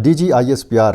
DG ISPR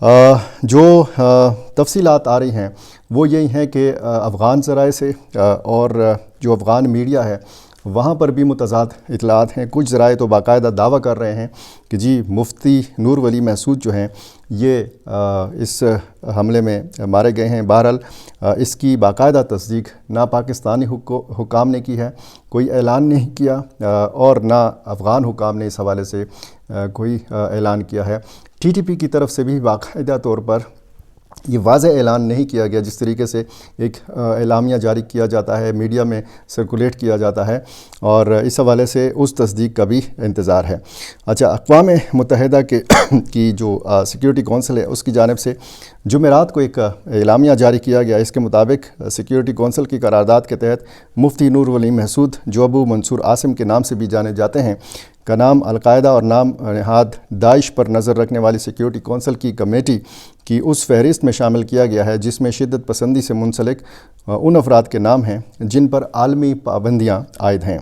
جو تفصیلات آ رہی ہیں وہ یہی ہیں کہ افغان ذرائع سے اور جو افغان میڈیا ہے وہاں پر بھی متضاد اطلاعات ہیں۔ کچھ ذرائع تو باقاعدہ دعویٰ کر رہے ہیں کہ جی مفتی نور ولی محسود جو ہیں یہ اس حملے میں مارے گئے ہیں۔ بہرحال اس کی باقاعدہ تصدیق نہ پاکستانی حکام نے کی ہے، کوئی اعلان نہیں کیا، اور نہ افغان حکام نے اس حوالے سے کوئی اعلان کیا ہے۔ ٹی ٹی پی کی طرف سے بھی باقاعدہ طور پر یہ واضح اعلان نہیں کیا گیا جس طریقے سے ایک اعلامیہ جاری کیا جاتا ہے، میڈیا میں سرکولیٹ کیا جاتا ہے، اور اس حوالے سے اس تصدیق کا بھی انتظار ہے۔ اچھا، اقوام متحدہ کی جو سیکیورٹی کونسل ہے اس کی جانب سے جمعرات کو ایک اعلامیہ جاری کیا گیا۔ اس کے مطابق سیکیورٹی کونسل کی قرارداد کے تحت مفتی نور ولی محسود، جو ابو منصور عاصم کے نام سے بھی جانے جاتے ہیں، کا نام القاعدہ اور نام نہاد داعش پر نظر رکھنے والی سیکیورٹی کونسل کی کمیٹی کی اس فہرست میں شامل کیا گیا ہے جس میں شدت پسندی سے منسلک ان افراد کے نام ہیں جن پر عالمی پابندیاں عائد ہیں۔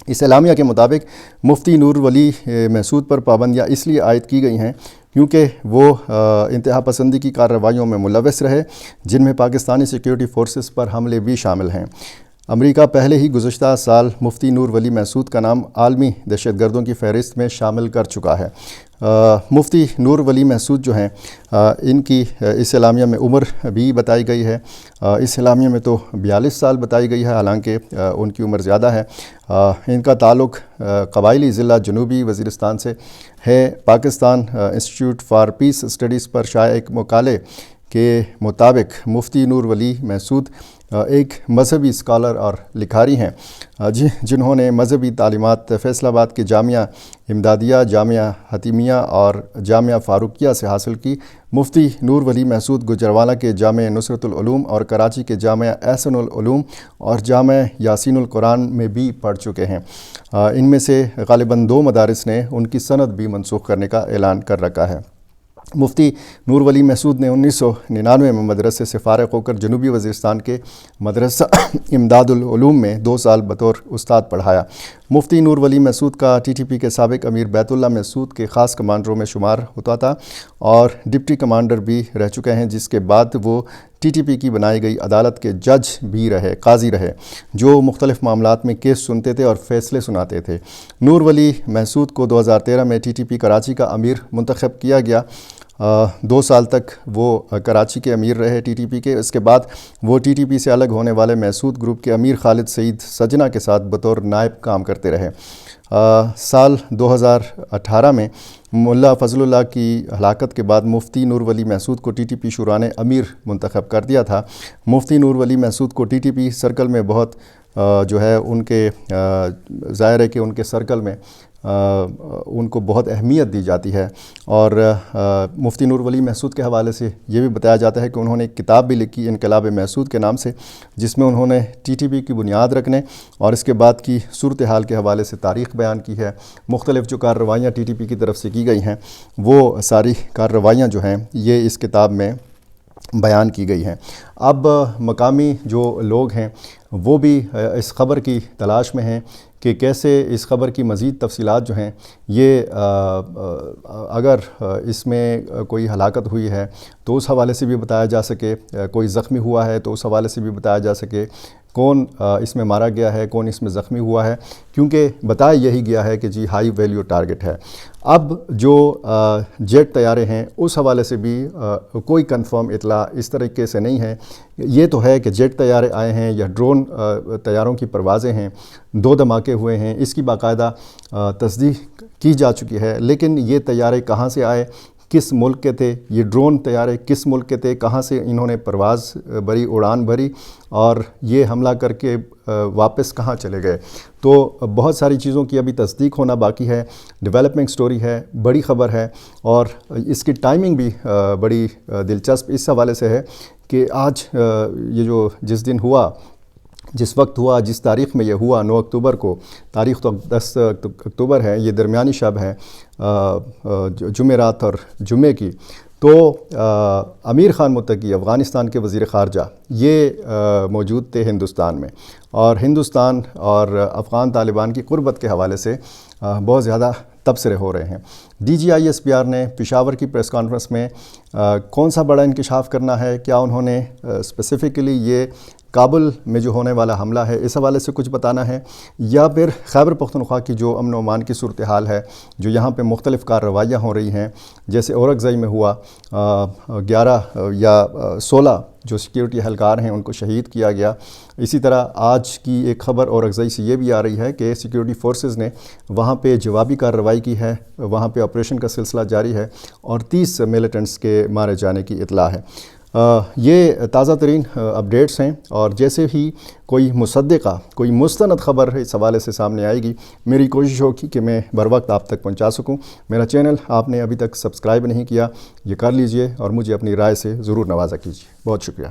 اس اعلامیہ کے مطابق مفتی نور ولی محسود پر پابندیاں اس لیے عائد کی گئی ہیں کیونکہ وہ انتہا پسندی کی کارروائیوں میں ملوث رہے جن میں پاکستانی سیکیورٹی فورسز پر حملے بھی شامل ہیں۔ امریکہ پہلے ہی گزشتہ سال مفتی نور ولی محسود کا نام عالمی دہشت گردوں کی فہرست میں شامل کر چکا ہے۔ مفتی نور ولی محسود جو ہیں ان کی اس اعلامیہ میں عمر بھی بتائی گئی ہے۔ اس اعلامیہ میں تو 42 سال بتائی گئی ہے، حالانکہ ان کی عمر زیادہ ہے۔ ان کا تعلق قبائلی ضلع جنوبی وزیرستان سے ہے۔ Pakistan institute for peace studies پر شائع ایک مقالے کے مطابق مفتی نور ولی محسود ایک مذہبی اسکالر اور لکھاری ہیں جنہوں نے مذہبی تعلیمات فیصل آباد کے جامعہ امدادیہ، جامعہ حتیمیہ اور جامعہ فاروقیہ سے حاصل کی۔ مفتی نور ولی محسود گجرانوالہ کے جامعہ نصرت العلوم اور کراچی کے جامعہ احسن العلوم اور جامعہ یاسین القرآن میں بھی پڑھ چکے ہیں۔ ان میں سے غالباً 2 مدارس نے ان کی سند بھی منسوخ کرنے کا اعلان کر رکھا ہے۔ مفتی نور ولی محسود نے 1999 میں مدرسے سے فارغ ہو کر جنوبی وزیرستان کے مدرسہ امداد العلوم میں 2 سال بطور استاد پڑھایا۔ مفتی نور ولی محسود کا ٹی ٹی پی کے سابق امیر بیت اللہ محسود کے خاص کمانڈروں میں شمار ہوتا تھا اور ڈپٹی کمانڈر بھی رہ چکے ہیں، جس کے بعد وہ ٹی ٹی پی کی بنائی گئی عدالت کے جج بھی رہے، قاضی رہے، جو مختلف معاملات میں کیس سنتے تھے اور فیصلے سناتے تھے۔ نور ولی محسود کو 2013 میں ٹی ٹی پی کراچی کا امیر منتخب کیا گیا۔ 2 سال تک وہ کراچی کے امیر رہے ٹی ٹی پی کے۔ اس کے بعد وہ ٹی ٹی پی سے الگ ہونے والے محسود گروپ کے امیر خالد سعید سجنا کے ساتھ بطور نائب کام کرتے رہے۔ سال 2018 میں ملا فضل اللہ کی ہلاکت کے بعد مفتی نور ولی محسود کو ٹی ٹی پی شورا نے امیر منتخب کر دیا تھا۔ مفتی نور ولی محسود کو ٹی ٹی پی سرکل میں بہت جو ہے ان کے ظاہر ہے کہ ان کے سرکل میں ان کو بہت اہمیت دی جاتی ہے، اور مفتی نور ولی محسود کے حوالے سے یہ بھی بتایا جاتا ہے کہ انہوں نے ایک کتاب بھی لکھی انقلاب محسود کے نام سے، جس میں انہوں نے ٹی ٹی پی کی بنیاد رکھنے اور اس کے بعد کی صورتحال کے حوالے سے تاریخ بیان کی ہے۔ مختلف جو کارروائیاں ٹی ٹی پی کی طرف سے کی گئی ہیں وہ ساری کارروائیاں جو ہیں یہ اس کتاب میں بیان کی گئی ہیں۔ اب مقامی جو لوگ ہیں وہ بھی اس خبر کی تلاش میں ہیں کہ کیسے اس خبر کی مزید تفصیلات جو ہیں یہ اگر اس میں کوئی ہلاکت ہوئی ہے تو اس حوالے سے بھی بتایا جا سکے، کوئی زخمی ہوا ہے تو اس حوالے سے بھی بتایا جا سکے، کون اس میں مارا گیا ہے، کون اس میں زخمی ہوا ہے، کیونکہ بتایا یہی گیا ہے کہ جی ہائی ویلیو ٹارگٹ ہے۔ اب جو جیٹ طیارے ہیں اس حوالے سے بھی کوئی کنفرم اطلاع اس طریقے سے نہیں ہے۔ یہ تو ہے کہ جیٹ طیارے آئے ہیں یا ڈرون طیاروں کی پروازیں ہیں، 2 دھماکے ہوئے ہیں، اس کی باقاعدہ تصدیق کی جا چکی ہے، لیکن یہ طیارے کہاں سے آئے، کس ملک کے تھے، یہ ڈرون طیارے کس ملک کے تھے، کہاں سے انہوں نے پرواز بھری، اڑان بھری، اور یہ حملہ کر کے واپس کہاں چلے گئے۔ تو بہت ساری چیزوں کی ابھی تصدیق ہونا باقی ہے، ڈیولپمنٹ سٹوری ہے، بڑی خبر ہے، اور اس کی ٹائمنگ بھی بڑی دلچسپ اس حوالے سے ہے کہ آج یہ جو جس دن ہوا، جس وقت ہوا، جس تاریخ میں یہ ہوا، 9 اکتوبر کو، تاریخ تو 10 اکتوبر ہے، یہ درمیانی شب ہے جمعرات اور جمعے کی، تو امیر خان متقی افغانستان کے وزیر خارجہ یہ موجود تھے ہندوستان میں، اور ہندوستان اور افغان طالبان کی قربت کے حوالے سے بہت زیادہ تبصرے ہو رہے ہیں۔ DGISPR نے پشاور کی پریس کانفرنس میں کون سا بڑا انکشاف کرنا ہے؟ کیا انہوں نے اسپیسیفکلی یہ کابل میں جو ہونے والا حملہ ہے اس حوالے سے کچھ بتانا ہے، یا پھر خیبر پختونخوا کی جو امن و امان کی صورتحال ہے، جو یہاں پہ مختلف کارروائیاں ہو رہی ہیں، جیسے اورکزئی میں ہوا 11 یا 16 جو سیکیورٹی اہلکار ہیں ان کو شہید کیا گیا۔ اسی طرح آج کی ایک خبر اورکزئی سے یہ بھی آ رہی ہے کہ سیکیورٹی فورسز نے وہاں پہ جوابی کارروائی کی ہے، وہاں پہ آپریشن کا سلسلہ جاری ہے اور 30 ملیٹنٹس کے مارے جانے کی اطلاع ہے۔ یہ تازہ ترین اپڈیٹس ہیں، اور جیسے ہی کوئی مصدقہ، کوئی مستند خبر اس حوالے سے سامنے آئے گی، میری کوشش ہوگی کہ میں بر وقت آپ تک پہنچا سکوں۔ میرا چینل آپ نے ابھی تک سبسکرائب نہیں کیا، یہ کر لیجئے اور مجھے اپنی رائے سے ضرور نوازا کیجیے۔ بہت شکریہ۔